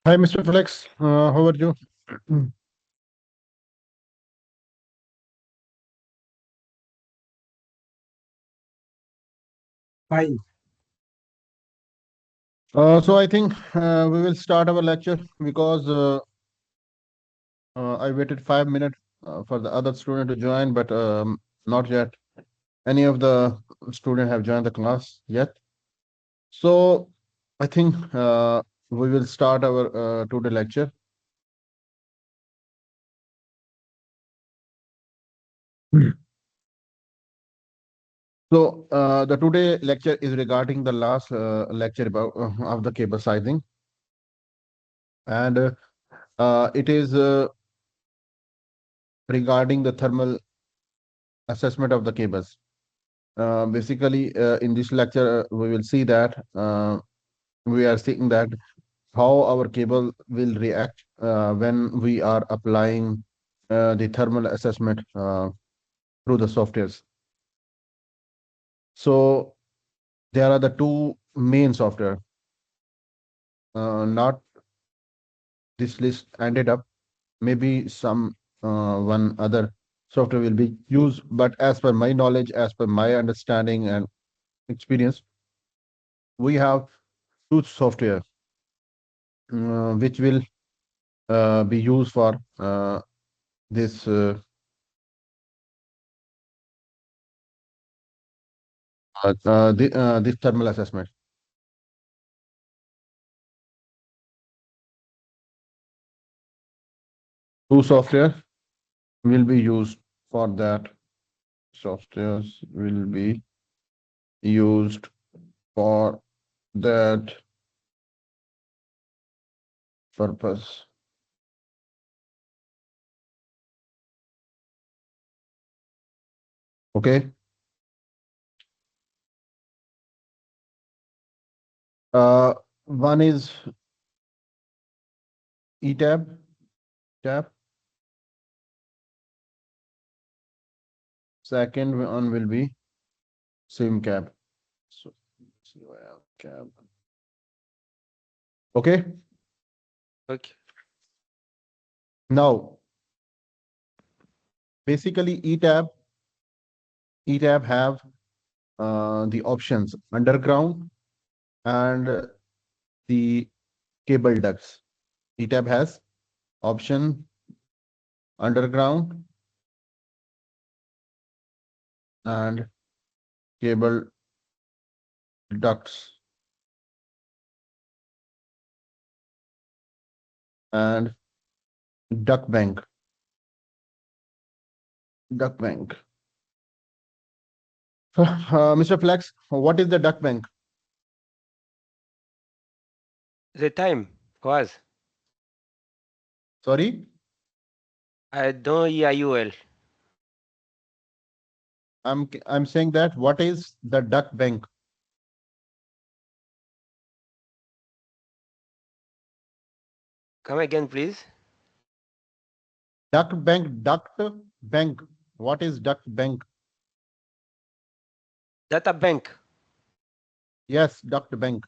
Hi, Mr. Flex. How are you? Fine. So I think we will start our lecture because I waited 5 minutes for the other student to join, but not yet. Any of the student have joined the class yet. So I think we will start our today lecture. So the today lecture is regarding the last lecture about of the cable sizing, and it is regarding the thermal assessment of the cables. Basically, in this lecture, we will see that we are seeing that how our cable will react when we are applying the thermal assessment through the softwares. So there are the two main software. Not this list ended up. Maybe some one other software will be used, but as per my knowledge, as per my understanding and experience, we have two software which will be used for this this thermal assessment. Two software will be used for that. Softwares will be used for that purpose. Okay. One is ETAP tab. Second one will be CYMCAP. So, CYMCAP. Okay. Okay. Now, basically, ETAP have the options underground and the cable ducts. ETAP has option underground and cable ducts and duct bank. Duct bank. Mr. Flex, what is the duct bank? The time was. Sorry, I don't hear you well. I'm saying that what is the duct bank? Come again, please. Duct bank. What is duct bank? Data bank. Yes, duct bank.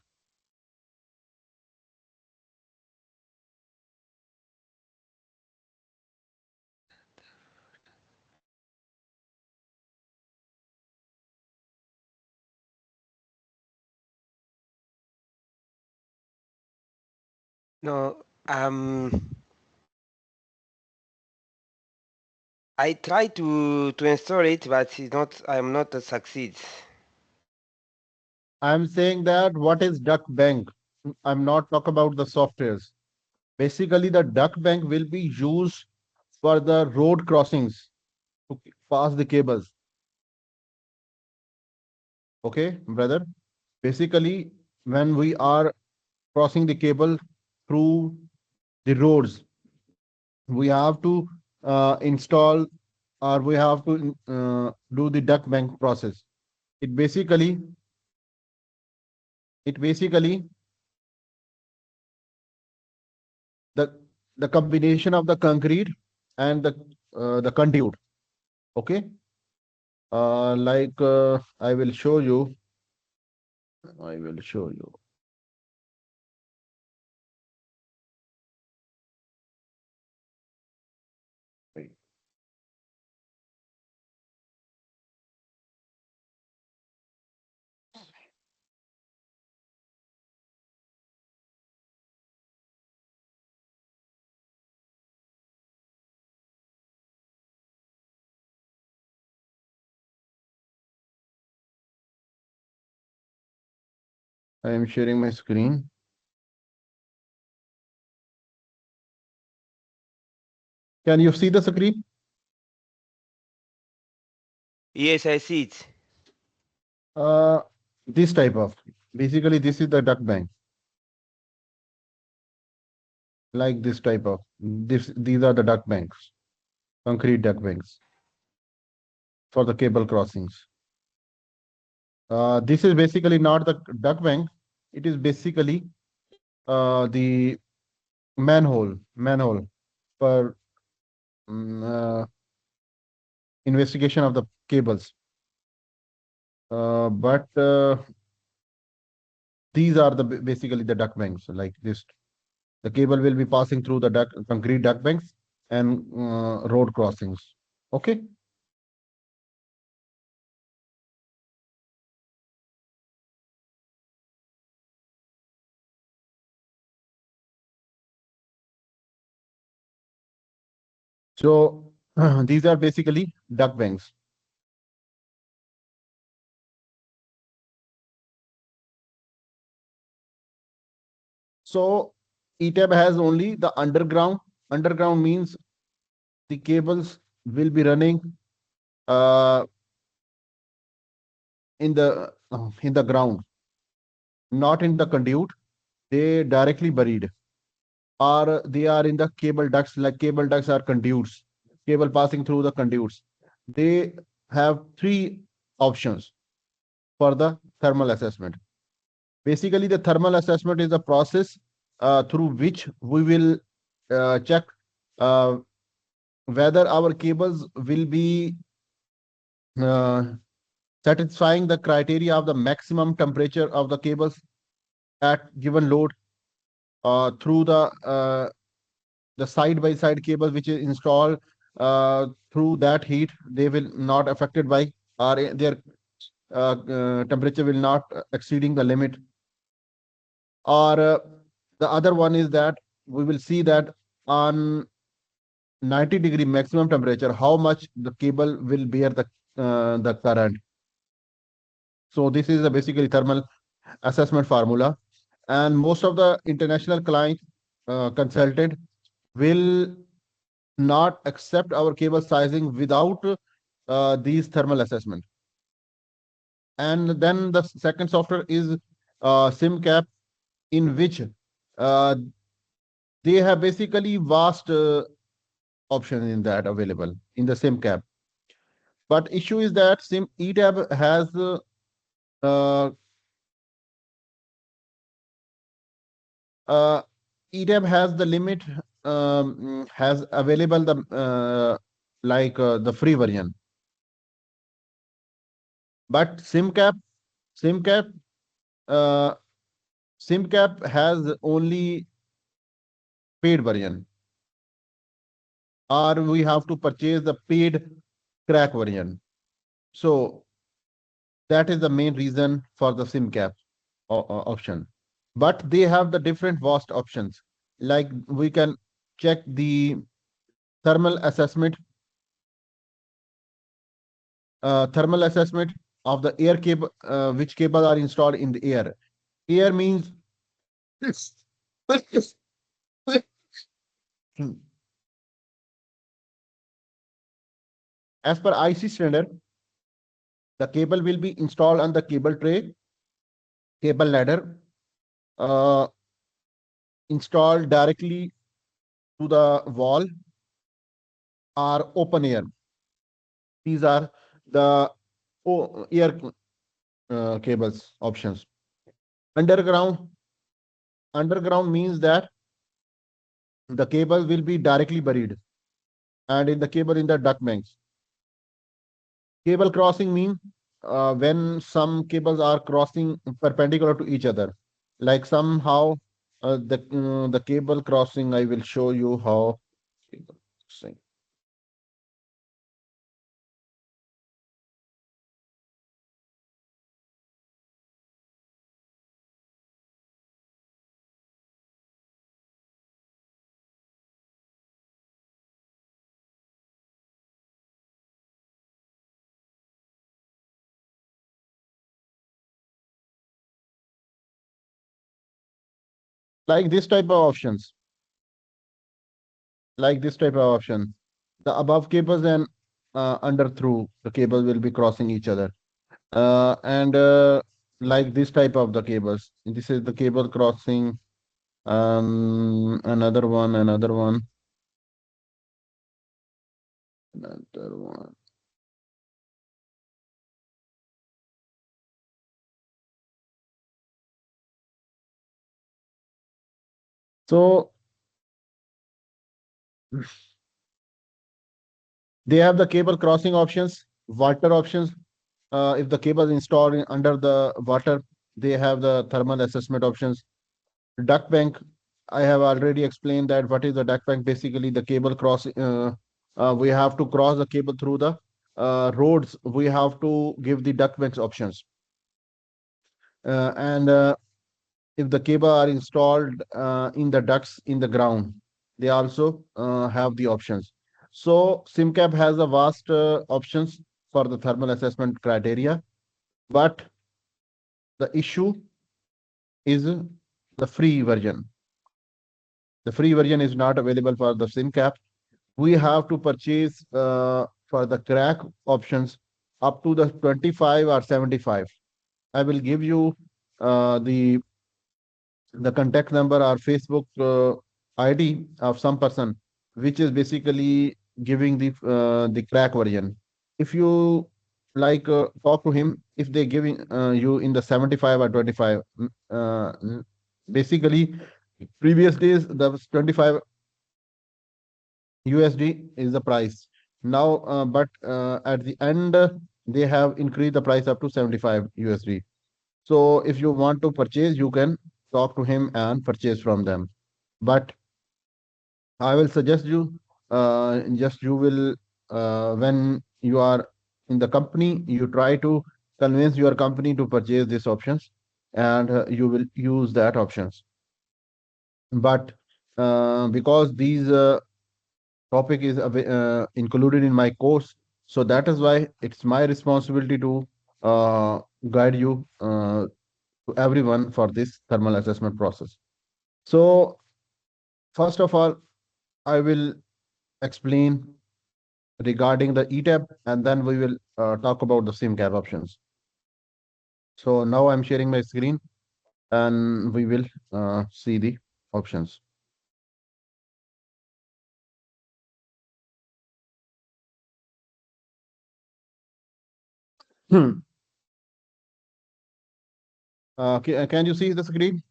No, I try to install it, but it's not. I'm not a succeed. I'm saying that what is duct bank? I'm not talk about the softwares. Basically, the duct bank will be used for the road crossings to pass the cables. Okay, brother. Basically, when we are crossing the cable through the roads, we have to install or we have to do the duct bank process. It basically, it basically the the combination of the concrete and the conduit. Okay, I will show you. I will show you. I am sharing my screen. Can you see the screen? Yes, I see it. Uh, this type of, basically this is the duct bank, like this type of, these are the duct banks, concrete duct banks for the cable crossings. This is basically not the duct bank. It is basically the manhole for mm, uh, investigation of the cables. But these are the basically the duct banks like this. The cable will be passing through the concrete duct banks and road crossings. Okay. So these are basically duct banks. So ETAP has only the underground. Underground means the cables will be running uh, in the ground, not in the conduit. They directly buried, or they are in the cable ducts. Like cable ducts are conduits, cable passing through the conduits. They have three options for the thermal assessment. Basically, the thermal assessment is a process through which we will check uh, whether our cables will be uh, satisfying the criteria of the maximum temperature of the cables at given load through the side by side cable which is installed through that heat. They will not affected by, or their temperature will not exceeding the limit. Or the other one is that we will see that on 90-degree maximum temperature how much the cable will bear the current. So this is a basically thermal assessment formula, and most of the international client consultant will not accept our cable sizing without these thermal assessment. And then the second software is SIMCAP, in which uh, they have basically vast option in that available in the SIMCAP. But issue is that SIM ETAB has uh, uh, ETAB has the limit, has available the the free version. But SIMCAP, uh, SIMCAP has only paid version, or we have to purchase the paid crack version. So that is the main reason for the SIMCAP option. But they have the different vast options. Like we can check the thermal assessment, thermal assessment of the air cable, which cable are installed in the air. Air means as per IC standard, the cable will be installed on the cable tray, cable ladder, uh, installed directly to the wall or open air. These are the air cables options. Underground, underground means that the cable will be directly buried, and in the cable in the duct banks. Cable crossing means when some cables are crossing perpendicular to each other, like somehow the cable crossing. I will show you how. like this type of options, like this type of option. The above cables and under through the cables will be crossing each other. And like this type of the cables. This is the cable crossing. Another one, another one. So they have the cable crossing options, water options. If the cable is installed under the water, they have the thermal assessment options. Duct bank, I have already explained that what is the duct bank. Basically, the cable cross. We have to cross the cable through the roads. We have to give the duct banks options. And if the cable are installed in the ducts in the ground, they also have the options. So SIMCAP has a vast options for the thermal assessment criteria, but the issue is the free version. The free version is not available for the SIMCAP. We have to purchase for the crack options up to the 25 or 75. I will give you the contact number or Facebook ID of some person, which is basically giving the crack version. If you talk to him, if they giving you in the 75 or 25, basically previous days the 25 USD is the price. Now, but at the end, they have increased the price up to 75 USD. So if you want to purchase, you can talk to him and purchase from them. But I will suggest you, just you will, when you are in the company, you try to convince your company to purchase these options, and you will use that options. But because these topic is included in my course, so that is why it's my responsibility to guide you to everyone for this thermal assessment process. So first of all, I will explain regarding the ETAP, and then we will talk about the SIMCAP options. So now I'm sharing my screen, and we will see the options. Hmm. Can you see the screen?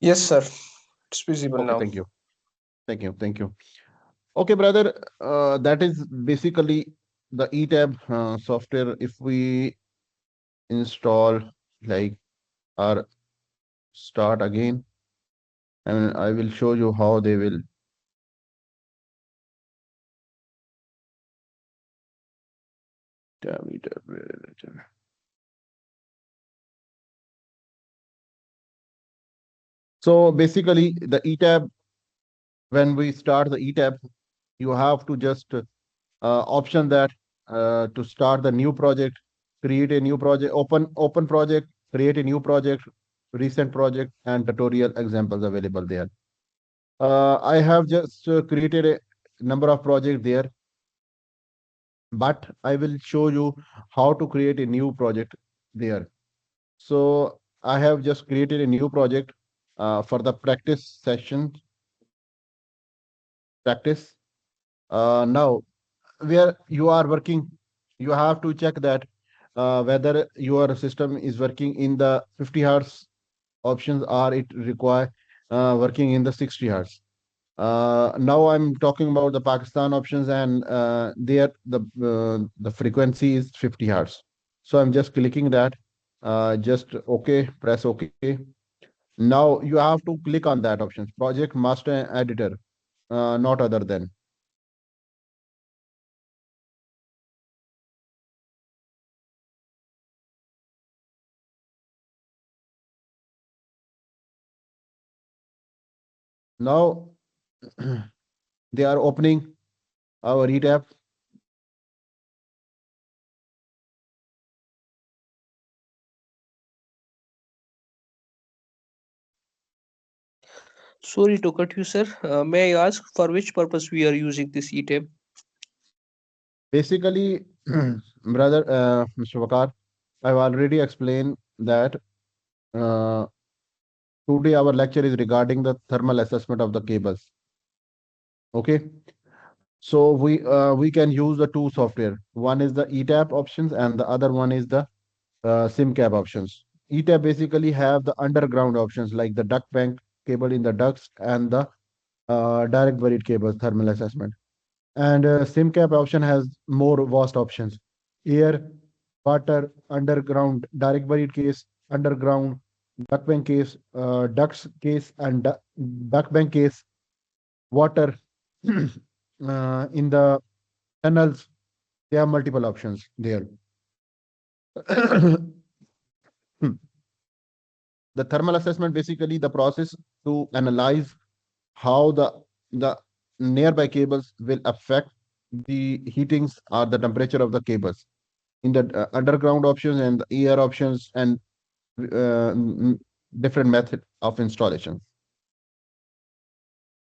Yes, sir. It's visible Okay, now. thank you. Thank you. Thank you. Okay, brother. That is basically the ETAB software. If we install, like, or start again, and I will show you how they will. Tab, ETAB, where is it? So basically, the ETAB, when we start the ETAB, you have to just option that to start the new project, create a new project, open project, create a new project, recent project, and tutorial examples available there. I have just created a number of projects there, but I will show you how to create a new project there. So I have just created a new project for the practice session practice. Now, where you are working, you have to check that whether your system is working in the 50 hertz options or it require working in the 60 hertz. Now I'm talking about the Pakistan options, and there the frequency is 50 hertz. So I'm just clicking that. Just okay, press okay. Now you have to click on that option, project master editor, not other than. Now they are opening our ETAP. Sorry to cut you, sir. May I ask for which purpose we are using this ETAP? Basically, brother, Mr. Vakar, I've already explained that uh, today our lecture is regarding the thermal assessment of the cables. Okay, so we can use the two software. One is the ETAP options, and the other one is the SIMCAP options. ETAP basically have the underground options like the duct bank cable in the ducts and the direct buried cables thermal assessment. And SIMCAP option has more vast options: air, water, underground, direct buried case, underground, duct bank case, ducts case, and duct bank case, water. In the tunnels, there are multiple options there. The thermal assessment basically the process to analyze how the nearby cables will affect the heatings or the temperature of the cables in the underground options and the air options and different method of installation.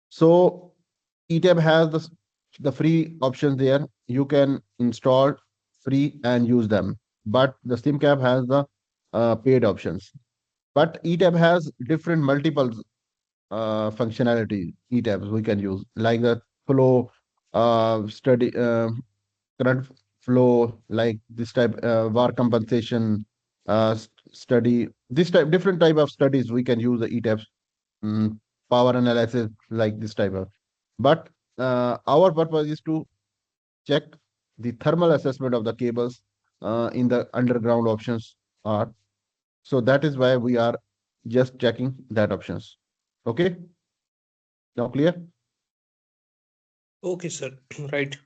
So ETAB has the free options there. You can install free and use them. But the SIMCAP has the paid options. But ETAB has different multiple functionality ETABs we can use, like the flow study, current flow, like this type, war compensation study. This type, different type of studies we can use the ETABs, mm, power analysis, like this type of. But our purpose is to check the thermal assessment of the cables in the underground options are. So that is why we are just checking that options. Okay, now clear? Okay, sir. Right.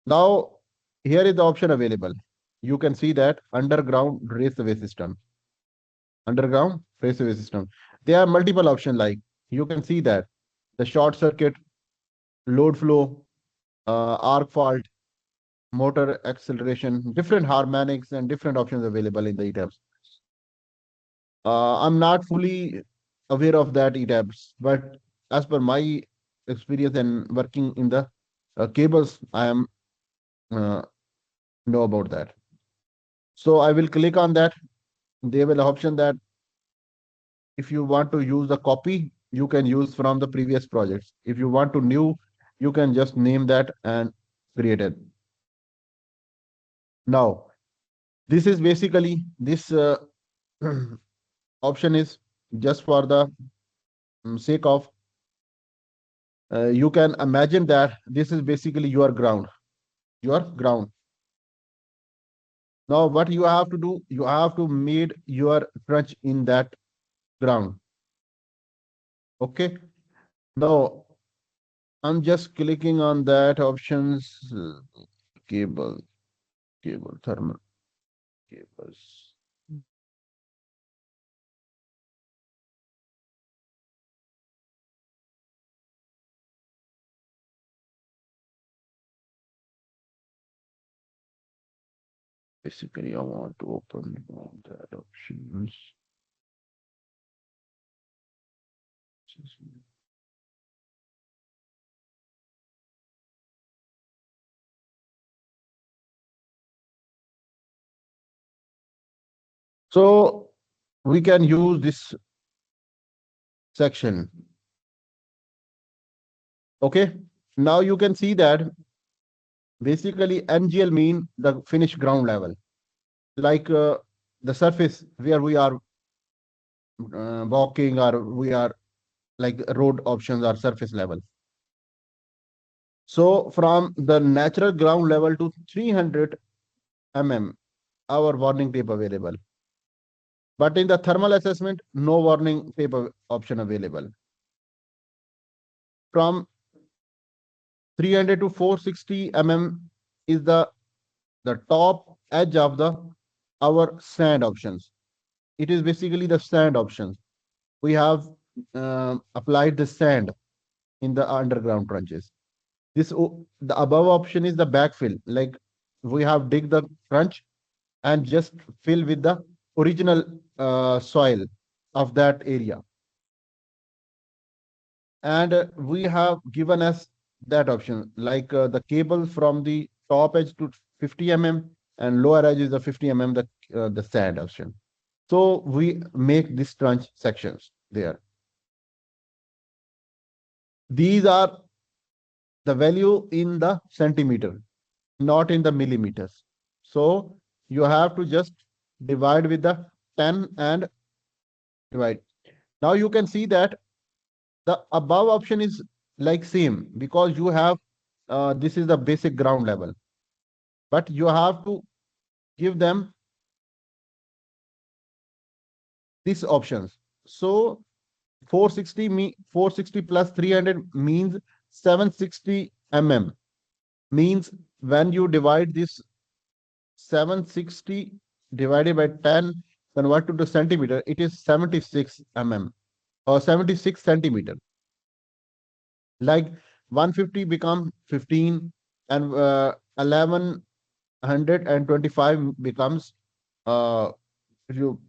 Now, here is the option available. You can see that underground raceway system. Underground raceway system. There are multiple options like you can see that the short circuit, load flow, arc fault, motor acceleration, different harmonics and different options available in the ETABs. I'm not fully aware of that ETABs, but as per my experience and working in the cables, I am uh, know about that. So I will click on that. There will option that if you want to use the copy, you can use from the previous projects. If you want to new, you can just name that and create it. Now, this is basically this option is just for the sake of you can imagine that this is basically your ground. Your ground. Now, what you have to do, you have to made your trench in that ground. Okay. Now, I'm just clicking on that options. Cable, cable, thermal cables. Basically, I want to open all that options. So we can use this section. Okay. Now you can see that basically NGL mean the finished ground level, like the surface where we are walking or we are like road options are surface level. So from the natural ground level to 300 mm, our warning tape available. But in the thermal assessment, no warning tape option available. From 300 to 460 mm is the top edge of the our sand options. It is basically the sand options. We have applied the sand in the underground trenches. The above option is the backfill. Like we have dig the trench and just fill with the original soil of that area. and we have given us that option, like the cable from the top edge to 50 mm and lower edge is the 50 mm, the sand option. So we make these trench sections there. These are the value in the centimeter, not in the millimeters. So you have to just divide with the 10 and divide. Now you can see that the above option is like same because you have this is the basic ground level, but you have to give them these options. So 460 plus 300 means 760 mm, means when you divide this 760 divided by 10 convert to the centimeter, it is 76 mm or 76 centimeter. Like 150 become 15 and 1125 becomes if you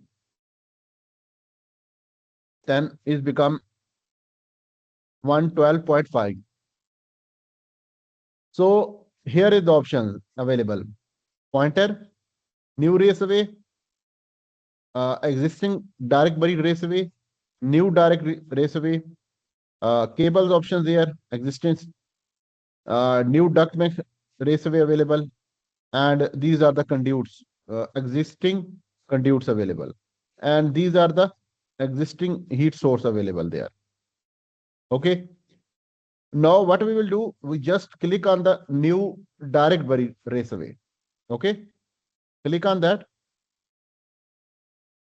10 is become 112.5. So here is the option available: pointer, new raceway, existing direct buried raceway, new direct raceway, cables options there, existence, new duct mesh raceway available, and these are the conduits, existing conduits available, and these are the existing heat source available there. Okay. Now what we will do, we just click on the new direct buried raceway. Okay. Click on that.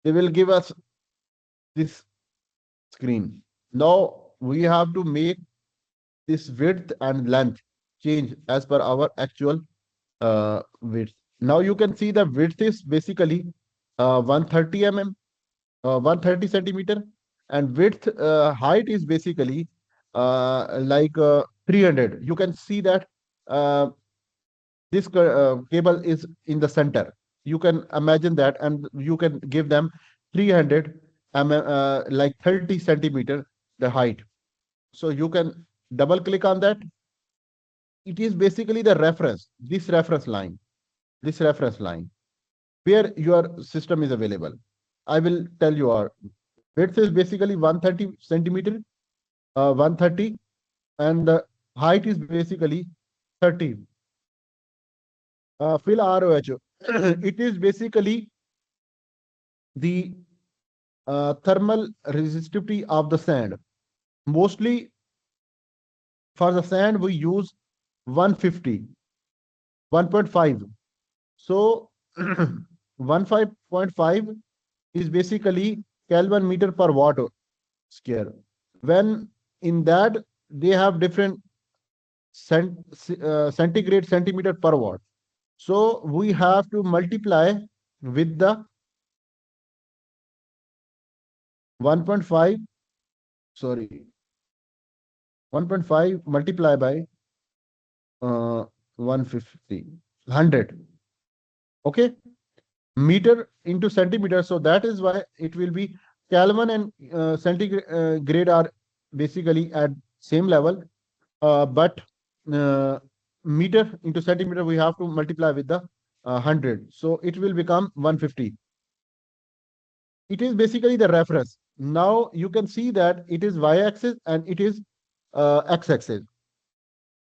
They will give us this screen. Now we have to make this width and length change as per our actual width. Now you can see the width is basically 130 mm, 130 centimeter, and width height is basically like 300. You can see that uh, this cable is in the center. You can imagine that, and you can give them 300 like 30 centimeter the height. So you can double click on that. It is basically the reference, this reference line where your system is available. I will tell you our width is basically 130 centimeter, 130, and the height is basically 30. Fill ROH. It is basically the thermal resistivity of the sand. Mostly for the sand, we use 150, 1.5. So 15.5 is basically Kelvin meter per watt square. When in that they have different centigrade centimeter per watt. So we have to multiply with the 1.5, sorry, 1.5 multiply by 150, 100. Okay, meter into centimeter. So that is why it will be Kelvin and centigrade are basically at same level, but uh, meter into centimeter we have to multiply with the 100. So it will become 150. It is basically the reference. Now you can see that it is y-axis and it is x-axis.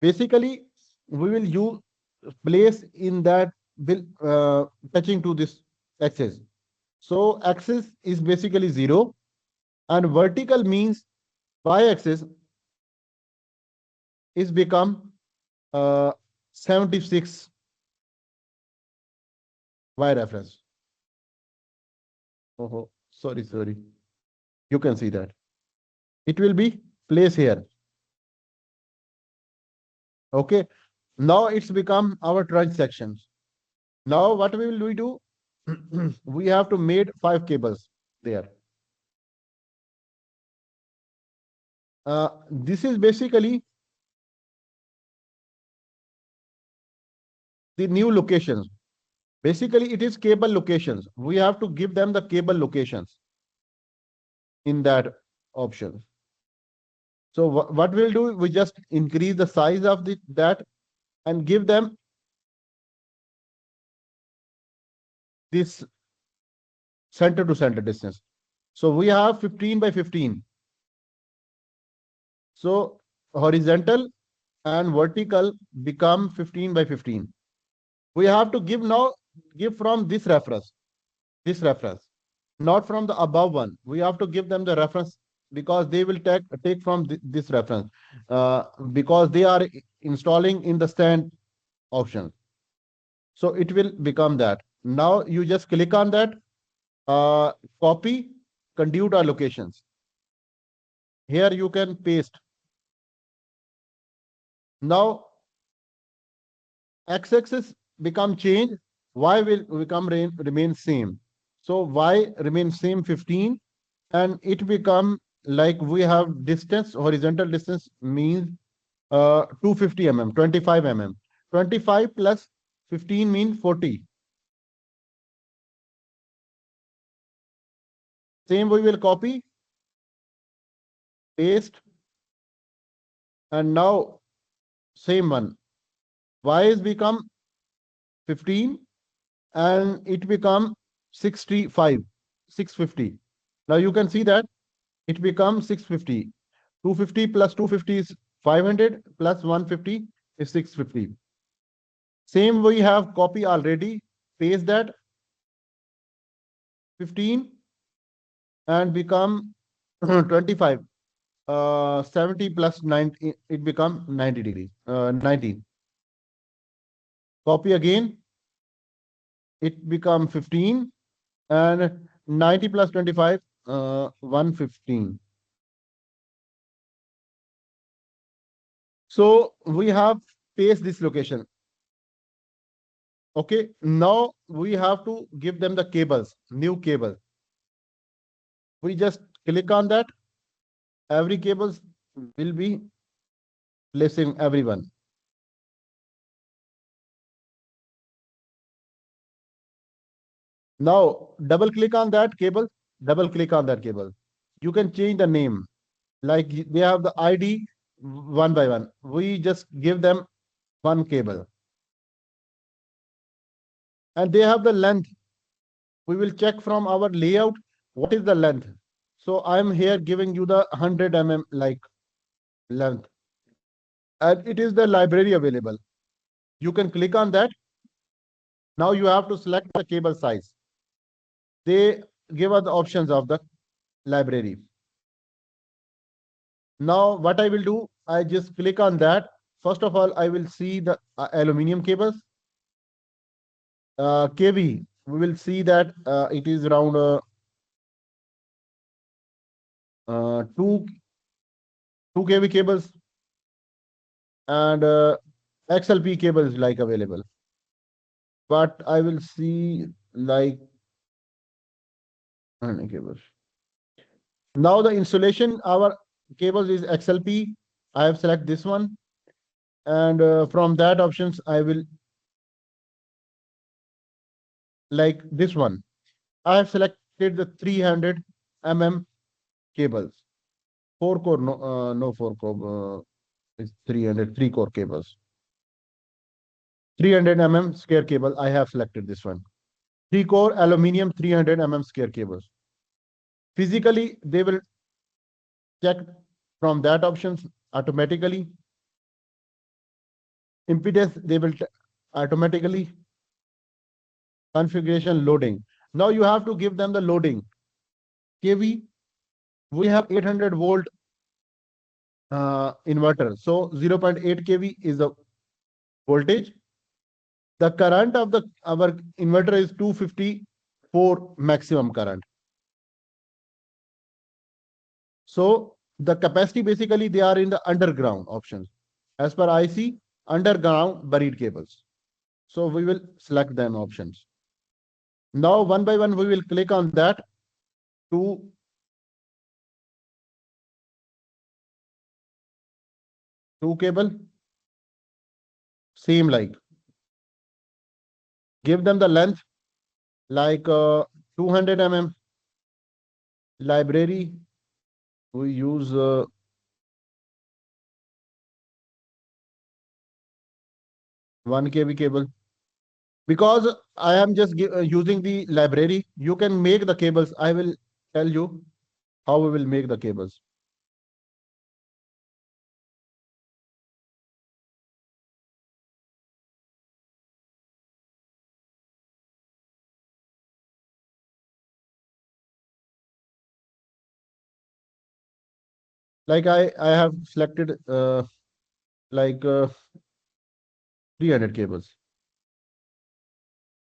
Basically, we will use place in that will touching to this axis. So axis is basically 0 and vertical means y-axis is become 76 y reference. Oh, sorry. You can see that. It will be place here. Okay. Now it's become our trunk sections. Now what we do? We have to made 5 cables there. This is basically the new locations. Basically, it is cable locations. We have to give them the cable locations in that option. So what we'll do, we just increase the size of that and give them this center to center distance. So we have 15 by 15. So horizontal and vertical become 15 by 15. We have to give from this reference, not from the above one. We have to give them the reference because they will take from this reference because they are installing in the stand option. So it will become that. Now you just click on that, uh, copy, conduit or locations. Here you can paste. Now x-axis become change, y will become remain same. So y remains same 15, and it become like we have distance, horizontal distance means 250 mm, 25 mm. 25 plus 15 means 40. Same we will copy, paste, and now same one. Y is become 15 and it become 65, 650. Now you can see that it becomes 650. 250 plus 250 is 500 plus 150 is 650. Same we have copy already, paste that 15 and become 25. 70 plus 90, it become 90 degrees. 19. Copy again, it become 15 and 90 plus 25, 115. So we have paste this location. Okay, now we have to give them the cables, new cable. We just click on that. Every cables will be placing everyone. Now double click on that cable, double click on that cable. You can change the name. Like they have the ID one by one. We just give them one cable. And they have the length. We will check from our layout what is the length. So I'm here giving you the 100 mm like length. And it is the library available. You can click on that. Now you have to select the cable size. They give us the options of the library. Now what I will do, I just click on that. First of all, I will see the aluminum cables. KV, we will see that it is around 2 kV cables and XLP cables like available. But I will see like cables. Now the insulation, our cables is XLP. I have select this one, and from that options, I will like this one. I have selected the 300 mm cables. 4 core, no 4 core, it's 300, 3 core cables. 300 mm square cable, I have selected this one. 3 core aluminium 300 mm square cables. Physically, they will check from that options automatically. Impedance, they will automatically. Configuration loading. Now you have to give them the loading. KV, we have 800 volt inverter. So 0.8 kV is the voltage. The current of the our inverter is 254 maximum current. So the capacity basically they are in the underground options. As per IC, underground buried cables. So we will select them options. Now one by one we will click on that to two cable. Same like give them the length like 200 mm. Library we use 1 kV cable. Because I am just using the library, you can make the cables. I will tell you how we will make the cables. Like I have selected like 300 cables.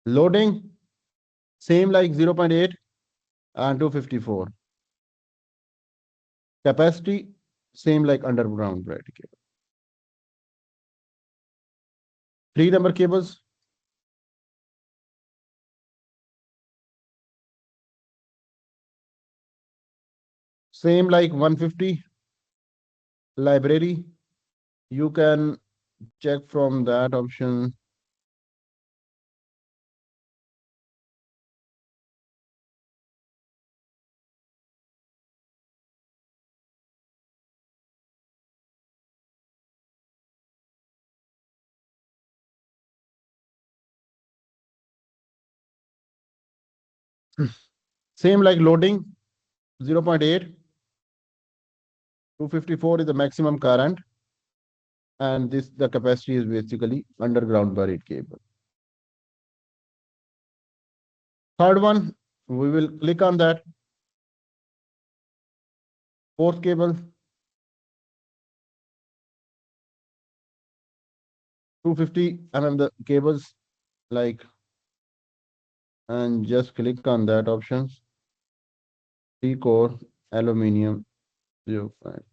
Loading, same like 0.8 and 254. Capacity, same like underground variety cable. 3 number cables, same like 150. Library, you can check from that option. Same like loading, 0.8. 254 is the maximum current, and this the capacity is basically underground buried cable. Third one, we will click on that. Fourth cable, 250 the cables, like, and just click on that options. Three core aluminium 05.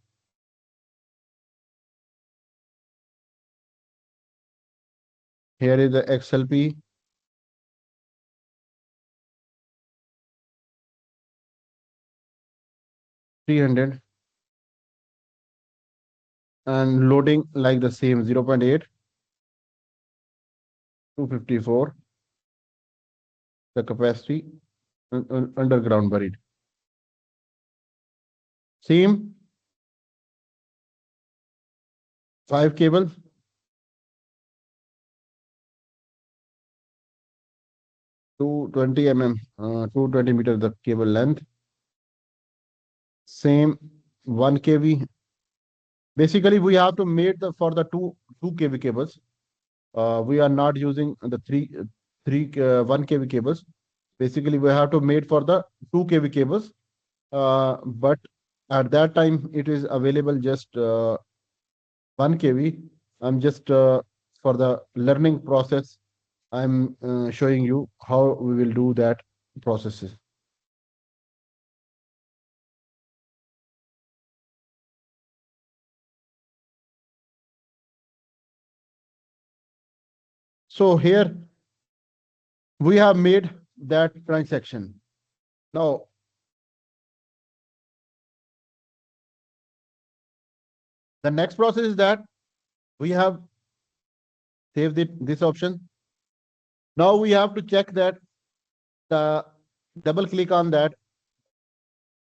Here is the XLP. 300 and loading like the same 0.8, 254, the capacity underground buried. Same 5 cable, 220 220 meter the cable length. Same 1 kV. Basically, we have to make the for the two kV cables. We are not using the 1 kV cables. Basically, we have to make for the 2 kV cables. But at that time, it is available just 1 kV. I'm just for the learning process. I'm showing you how we will do that processes. So here we have made that transaction. Now, the next process is that we have saved this option. Now we have to check that the double click on that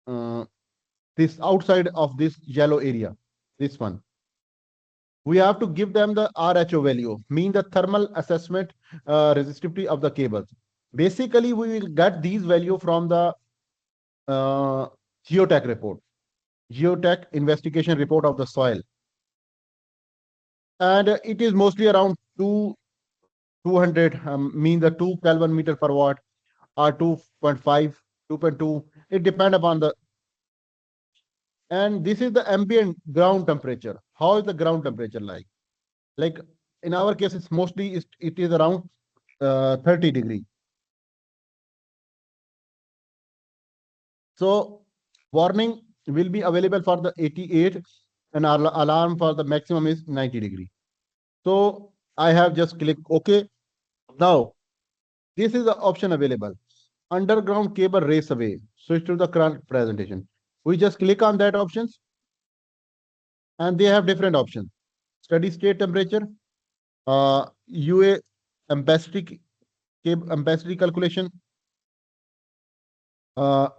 uh, this outside of this yellow area, this one. We have to give them the RHO value, mean the thermal assessment resistivity of the cables. Basically, we will get these value from the uh, geotech report, geotech investigation report of the soil. And it is mostly around 200, mean the 2 Kelvin meter per watt or 2.5, 2.2. It depends upon the, and this is the ambient ground temperature. How is the ground temperature like? Like in our case, it's mostly it is around 30 degree. So warning will be available for the 88 and our alarm for the maximum is 90 degree. So I have just clicked OK. Now this is the option available. Underground cable race away. Switch to the current presentation. We just click on that options and they have different options. Steady state temperature, UA ampacity, ampacity calculation, uh,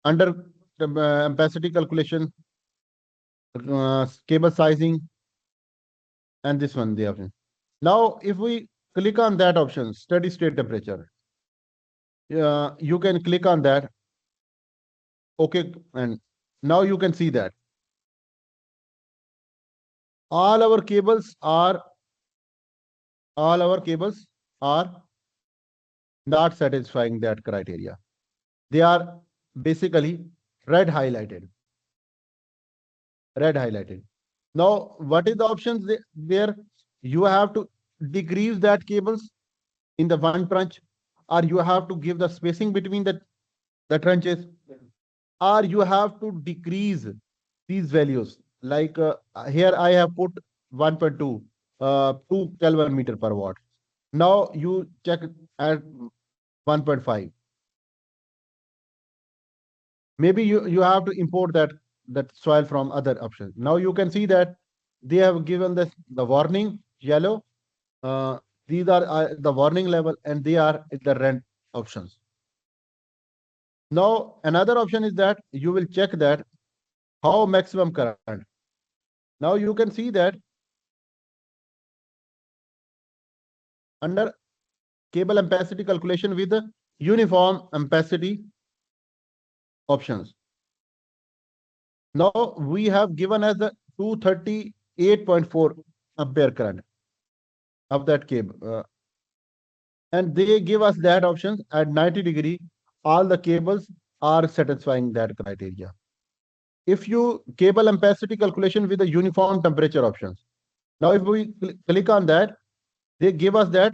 under ampacity calculation, cable sizing, and this one the option. Now, if we click on that option, steady state temperature, you can click on that. Okay, and now you can see that all our cables are all our cables are not satisfying that criteria. They are basically red highlighted. Red highlighted. Now, what is the options there? You have to decrease that cables in the one trench, or you have to give the spacing between the trenches, or you have to decrease these values. Like here I have put 1.2, 2 Kelvin meter per watt. Now you check at 1.5. Maybe you have to import that soil from other options. Now you can see that they have given this the warning yellow. Uh, these are the warning level, and they are in the red options. Now another option is that you will check that how maximum current. Now you can see that under cable ampacity calculation with the uniform ampacity options. Now we have given as the 238.4 ampere current of that cable. And they give us that option at 90 degree. All the cables are satisfying that criteria. If you cable ampacity calculation with the uniform temperature options. Now, if we click on that, they give us that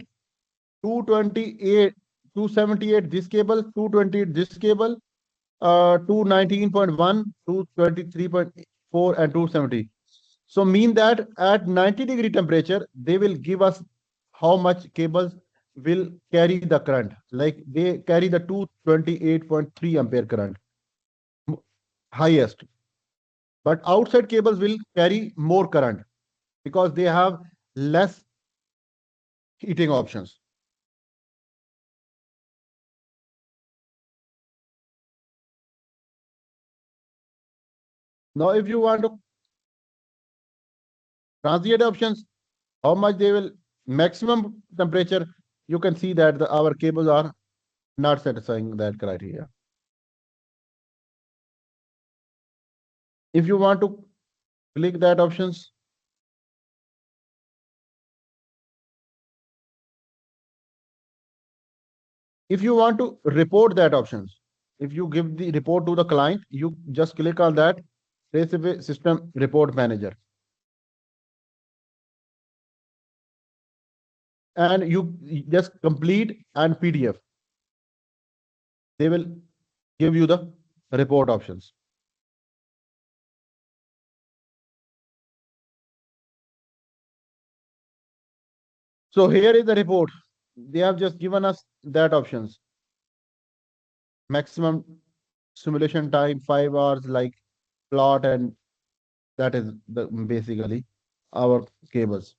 228, 278 this cable, 228 this cable, 219.1, 223.4, and 270. So mean that at 90-degree temperature, they will give us how much cables will carry the current. Like they carry the 228.3 ampere current, highest. But outside cables will carry more current because they have less heating options. Now, if you want to transient options, how much they will maximum temperature, you can see that our cables are not satisfying that criteria. If you want to click that options, if you want to report that options, if you give the report to the client, you just click on that recipe system report manager, and you just complete and PDF. They will give you the report options. So here is the report. They have just given us that options. Maximum simulation time 5 hours, like plot, and that is the basically our cables.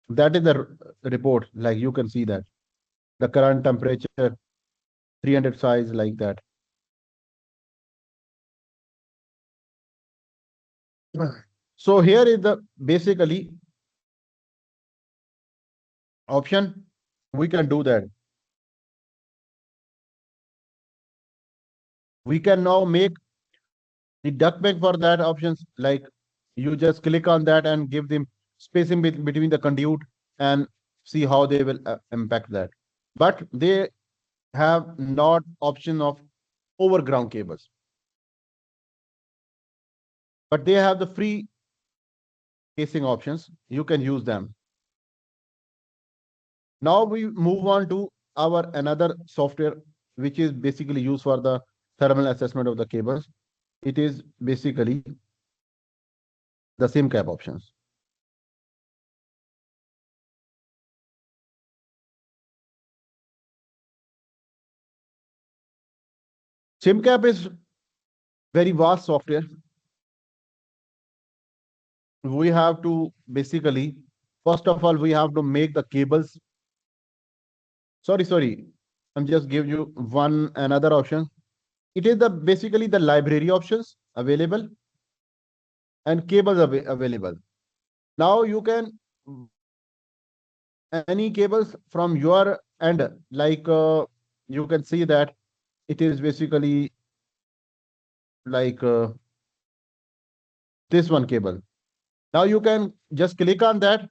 That is the report. Like you can see that the current temperature, 300 size, like that. So here is the basically option. We can do that. We can now make the duct bank for that options. Like you just click on that and give them spacing between the conduit and see how they will impact that. But they have not option of overground cables, but they have the free casing options. You can use them. Now we move on to our another software, which is basically used for the thermal assessment of the cables. It is basically the SIMCAP options. SIMCAP is very vast software. We have to basically, first of all, we have to make the cables. Sorry. I'm just give you one another option. It is the basically the library options available and cables available. Now you can any cables from your end, like you can see that it is basically like this one cable. Now you can just click on that,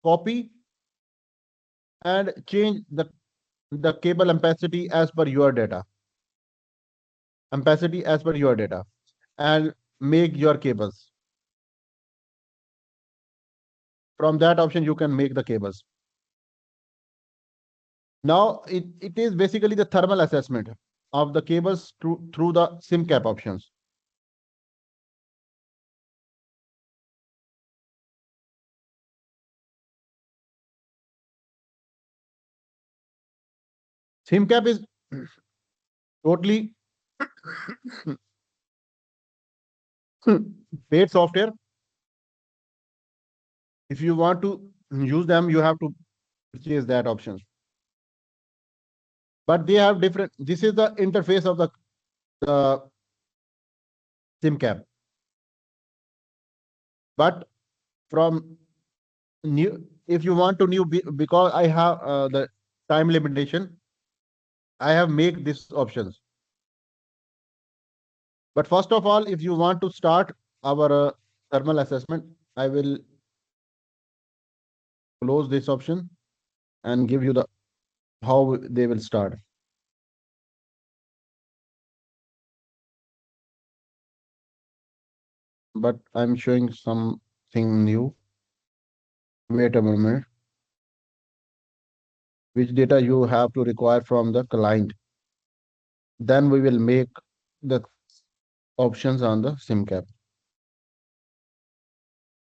copy, and change the cable ampacity as per your data, ampacity as per your data, and make your cables. From that option, you can make the cables. Now it is basically the thermal assessment of the cables through the SIMCAP options. SIMCAP is totally paid software. If you want to use them, you have to purchase that option. But they have different. This is the interface of the SIMCAP. But from new, if you want to new, because I have the time limitation, I have make these options. But first of all, if you want to start our thermal assessment, I will close this option and give you the how they will start. But I'm showing something new. Wait a moment. Which data you have to require from the client. Then we will make the options on the SIMCAP.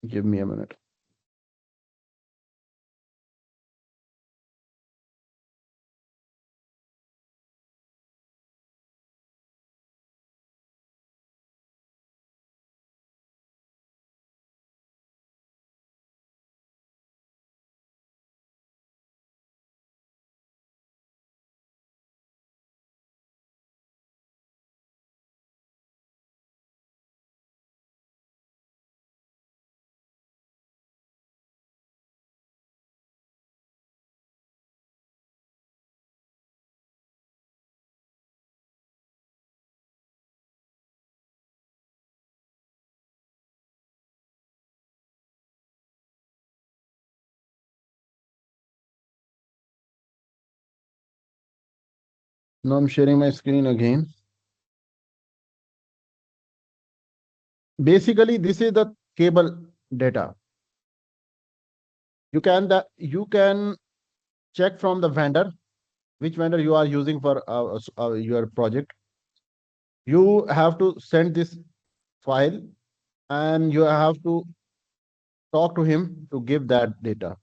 Give me a minute. Now I'm sharing my screen again. Basically, this is the cable data. You can check from the vendor which vendor you are using for your project. You have to send this file and you have to talk to him to give that data.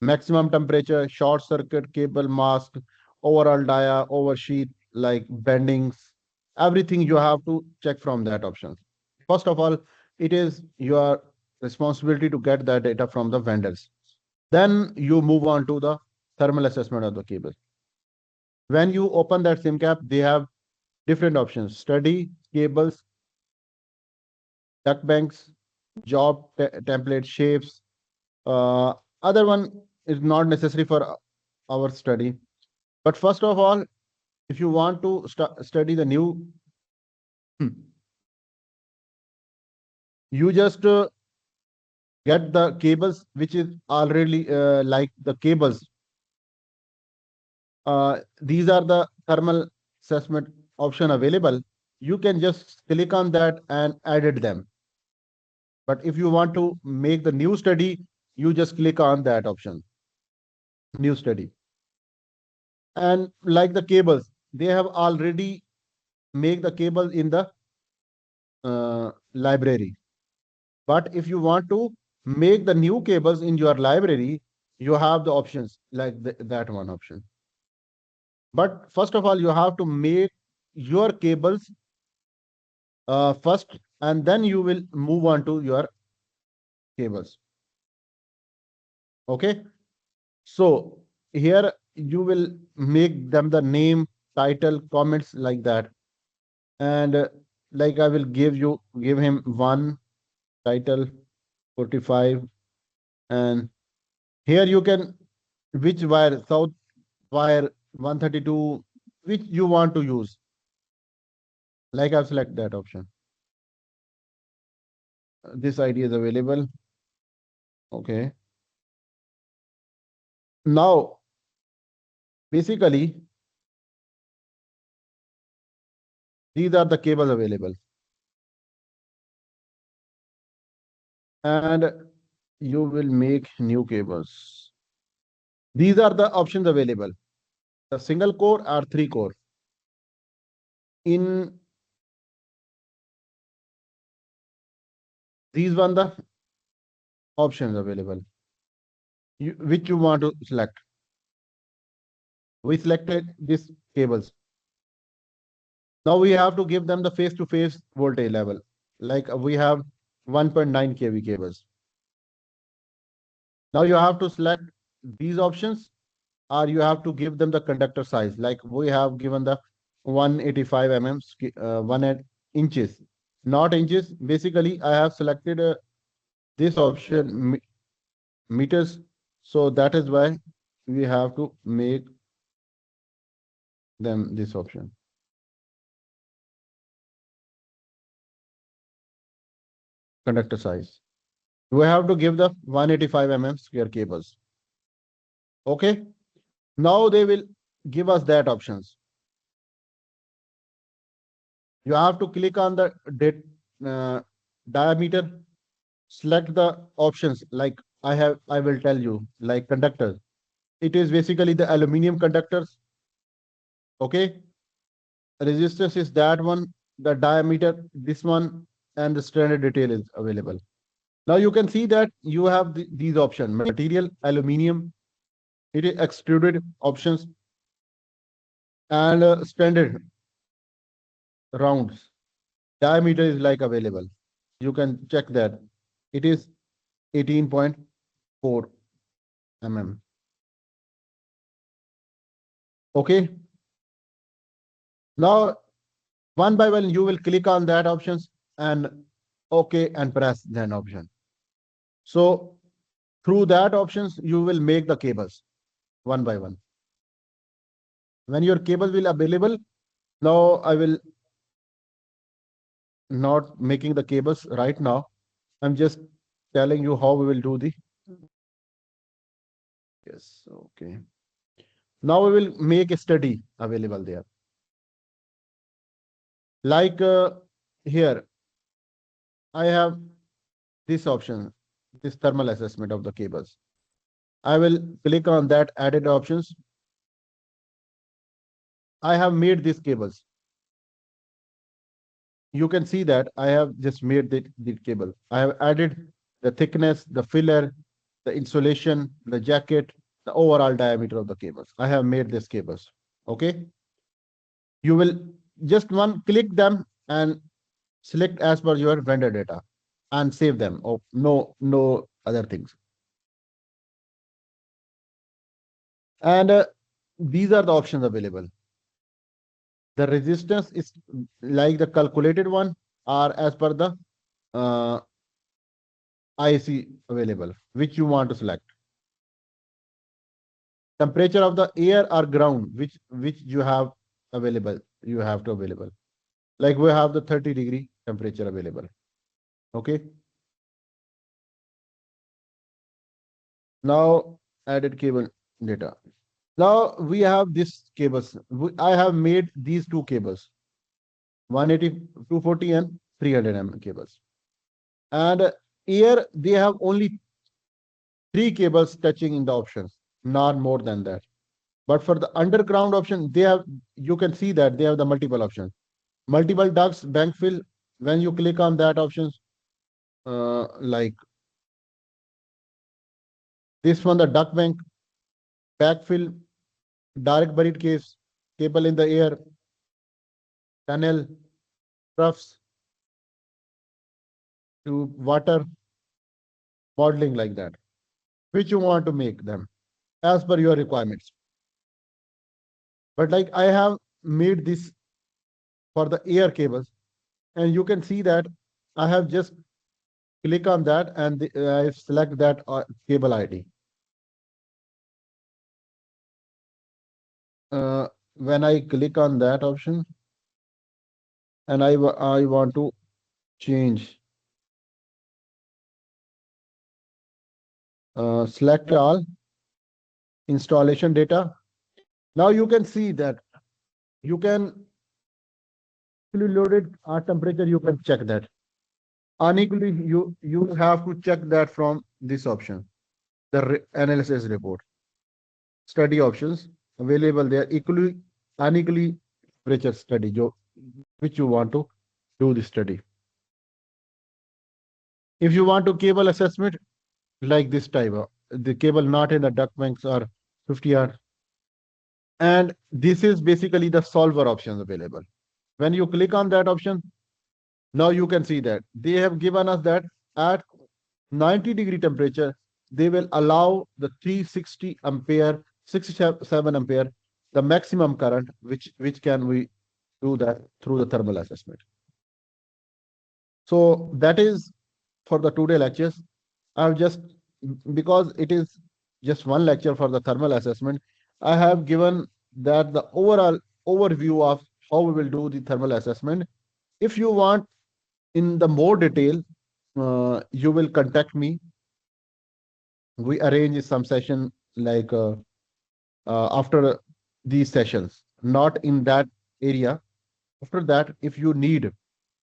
Maximum temperature, short circuit, cable mask, overall dia, oversheet, like bendings, everything you have to check from that option. First of all, it is your responsibility to get that data from the vendors. Then you move on to the thermal assessment of the cable. When you open that SIMCAP, they have different options: study, cables, duct banks, job template shapes. Uh, Other one is not necessary for our study. But first of all, if you want to study the new, you just get the cables which is already like the cables. These are the thermal assessment option available. You can just click on that and edit them. But if you want to make the new study, you just click on that option, new study. And like the cables, they have already make the cable in the library. But if you want to make the new cables in your library, you have the options like that one option. But first of all, you have to make your cables first, and then you will move on to your cables. Okay. So here you will make them the name, title, comments like that. And like I will give him one title 45 and Here you can which wire, south wire 132, which you want to use. Like I've select that option. This ID is available. Okay. Now, basically, these are the cables available. And you will make new cables. These are the options available. The single core or three core. In these one the options available. Which you want to select. We selected these cables. Now we have to give them the face-to-face voltage level. Like we have 1.9 kV cables. Now you have to select these options, or you have to give them the conductor size. Like we have given the 185 mm, 1 inches, not inches. Basically, I have selected this option meters. So that is why we have to make them this option. Conductor size. We have to give the 185 square cables. Okay. Now they will give us that options. You have to click on the uh, diameter, select the options like I will tell you, like conductors. It is basically the aluminum conductors. Okay. Resistance is that one, the diameter, this one, and the standard detail is available. Now you can see that you have these options: material, aluminum, it is extruded options, and standard rounds. Diameter is like available. You can check that. It is 18.4 mm. Okay. Now, one by one, you will click on that options and OK and press that option. So through that options, you will make the cables one by one. When your cables will available, now I will not making the cables right now. I'm just telling you how we will do the. Yes. Okay. Now we will make a study available there. Like here, I have this option, this thermal assessment of the cables. I will click on that added options. I have made these cables. You can see that I have just made the cable. I have added the thickness, the filler, the insulation, the jacket, the overall diameter of the cables. I have made these cables. Okay. You will just one click them and select as per your vendor data and save them. Oh, no other things. And these are the options available. The resistance is like the calculated one or as per the uh, IC available, which you want to select. Temperature of the air or ground, which you have available, you have to available. Like we have the 30-degree temperature available. Okay. Now added cable data. Now we have this cables. I have made these two cables, 180, 240 and 300 mm cables. And here they have only three cables touching in the options, not more than that. But for the underground option, they have, you can see that they have the multiple options. Multiple ducts, bank fill. When you click on that options, like this one, the duct bank, backfill, direct buried case, cable in the air, tunnel, troughs to water, modeling like that, which you want to make them as per your requirements. But like I have made this for the air cables, and you can see that I have just click on that and I select that cable ID. when I click on that option and I want to change, select all installation data. Now you can see that you can fully loaded temperature. You can check that. Unequally, you have to check that from this option, the analysis report. Study options available there. Equally, unequally temperature study, which you want to do the study. If you want to cable assessment like this type of the cable not in the duct banks or 50 R, and this is basically the solver options available. When you click on that option, now you can see that they have given us that at 90-degree temperature, they will allow the 360 ampere, 67 ampere, the maximum current, which can we do that through the thermal assessment. So that is for the today lectures. I've just, because it is just one lecture for the thermal assessment, I have given that the overall overview of how we will do the thermal assessment. If you want in the more detail, you will contact me. We arrange some session like after these sessions, not in that area. After that, if you need,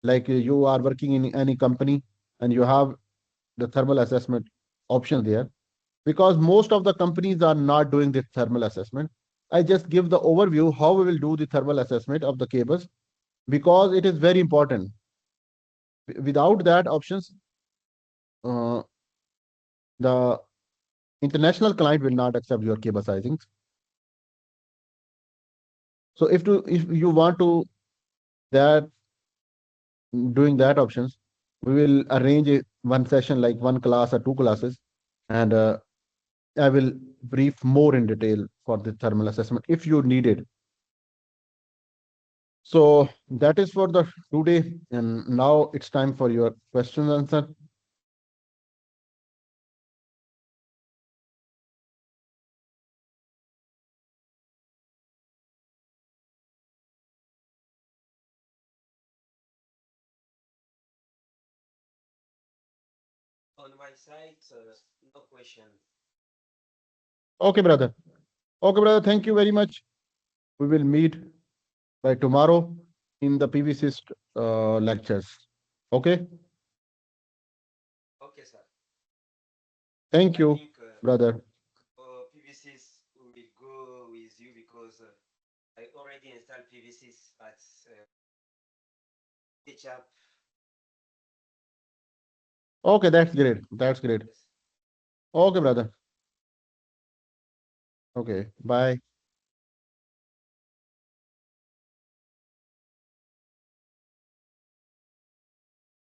like you are working in any company and you have the thermal assessment option there, because most of the companies are not doing the thermal assessment. I just give the overview how we will do the thermal assessment of the cables, because it is very important. Without that options, uh, the international client will not accept your cable sizings. So if you want to that doing that options, we will arrange one session like one class or two classes, and I will brief more in detail for the thermal assessment if you need it. So that is for the today, and now it's time for your questions and answer. On my side, no question. Okay, brother. Okay, brother. Thank you very much. We will meet by tomorrow in the PVC lectures. Okay. Okay, sir. Thank I you, think brother. PVCs will go with you because I already installed PVCs at ETAP. Okay, that's great. That's great. Yes. Okay, brother. Okay. Bye.